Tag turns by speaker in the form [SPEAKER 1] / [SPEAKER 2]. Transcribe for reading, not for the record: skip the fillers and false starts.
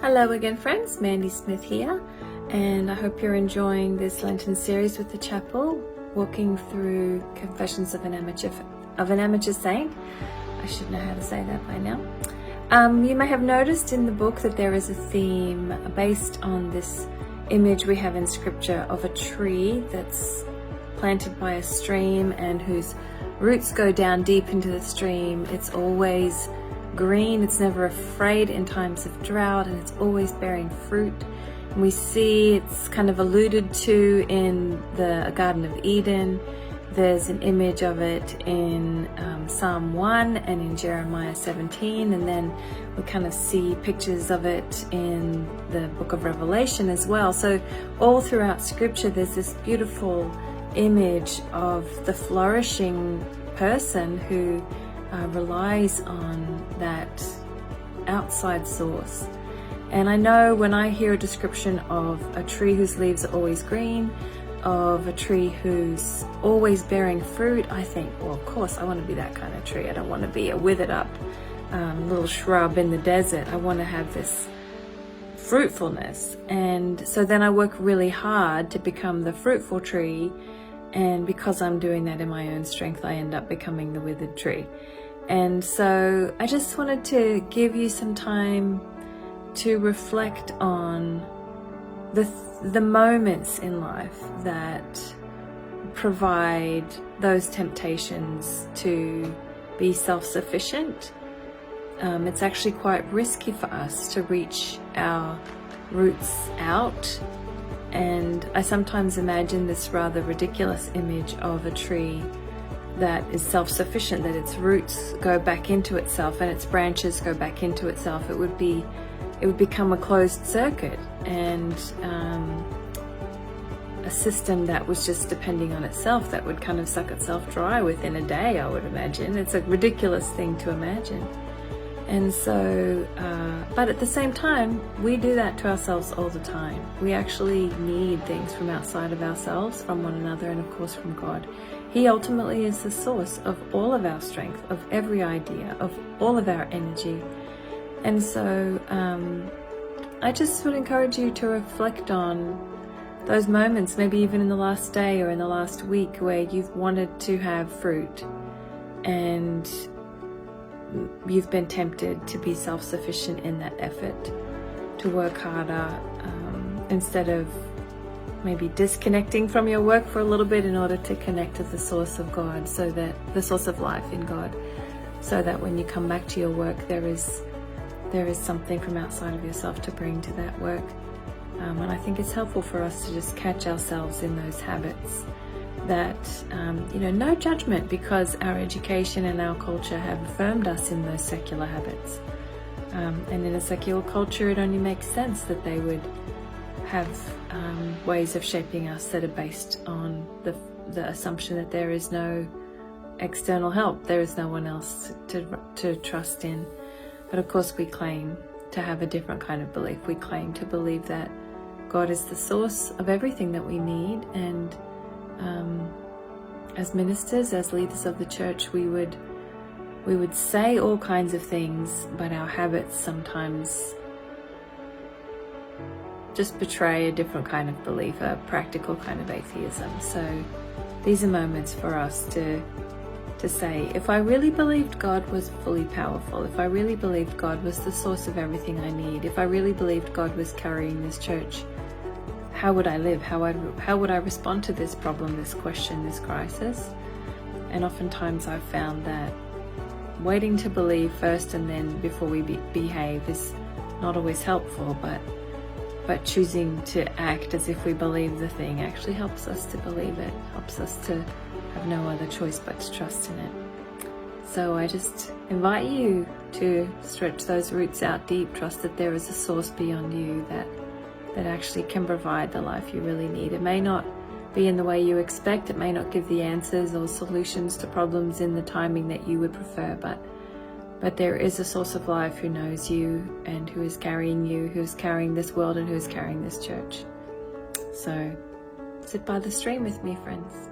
[SPEAKER 1] Hello again, friends. Mandy Smith here, and I hope you're enjoying this Lenten series with the chapel, walking through Confessions of an Amateur Saint. I should know how to say that by now. You may have noticed in the book that there is a theme based on this image we have in Scripture of a tree that's planted by a stream and whose roots go down deep into the stream. It's always green, it's never afraid in times of drought, and it's always bearing fruit. And we see it's kind of alluded to in the Garden of Eden. There's an image of it in Psalm 1 and in Jeremiah 17, and then we kind of see pictures of it in the book of Revelation as well. So all throughout Scripture there's this beautiful image of the flourishing person who relies on that outside source. And I know when I hear a description of a tree whose leaves are always green, of a tree who's always bearing fruit, I think, well, of course I want to be that kind of tree. I don't want to be a withered up little shrub in the desert. I want to have this fruitfulness. And so then I work really hard to become the fruitful tree, and because I'm doing that in my own strength, I end up becoming the withered tree. And so I just wanted to give you some time to reflect on the moments in life that provide those temptations to be self-sufficient. It's actually quite risky for us to reach our roots out. And I sometimes imagine this rather ridiculous image of a tree that is self-sufficient, that its roots go back into itself and its branches go back into itself. It would become a closed circuit and a system that was just depending on itself, that would kind of suck itself dry within a day, I would imagine. It's a ridiculous thing to imagine. And so, but at the same time, we do that to ourselves all the time. We actually need things from outside of ourselves, from one another, and of course from God. He ultimately is the source of all of our strength, of every idea, of all of our energy. And so I just would encourage you to reflect on those moments, maybe even in the last day or in the last week, where you've wanted to have fruit and you've been tempted to be self-sufficient in that effort, to work harder instead of maybe disconnecting from your work for a little bit in order to connect to the source of God, so that the source of life in God, so that when you come back to your work, there is something from outside of yourself to bring to that work. And I think it's helpful for us to just catch ourselves in those habits. That, no judgment, because our education and our culture have affirmed us in those secular habits. And in a secular culture, it only makes sense that they would have ways of shaping us that are based on the assumption that there is no external help, there is no one else to trust in. But of course we claim to have a different kind of belief. We claim to believe that God is the source of everything that we need, and as ministers, as leaders of the church, we would say all kinds of things, but our habits sometimes just betray a different kind of belief, a practical kind of atheism. So these are moments for us to say, if I really believed God was fully powerful, if I really believed God was the source of everything I need, if I really believed God was carrying this church, how would I live? How would I respond to this problem, this question, this crisis? And oftentimes I've found that waiting to believe first and then before we behave is not always helpful, but choosing to act as if we believe the thing actually helps us to believe it, helps us to have no other choice but to trust in it. So I just invite you to stretch those roots out deep, trust that there is a source beyond you that actually can provide the life you really need. It may not be in the way you expect, it may not give the answers or solutions to problems in the timing that you would prefer, but there is a source of life who knows you and who is carrying you, who is carrying this world and who is carrying this church. So sit by the stream with me, friends.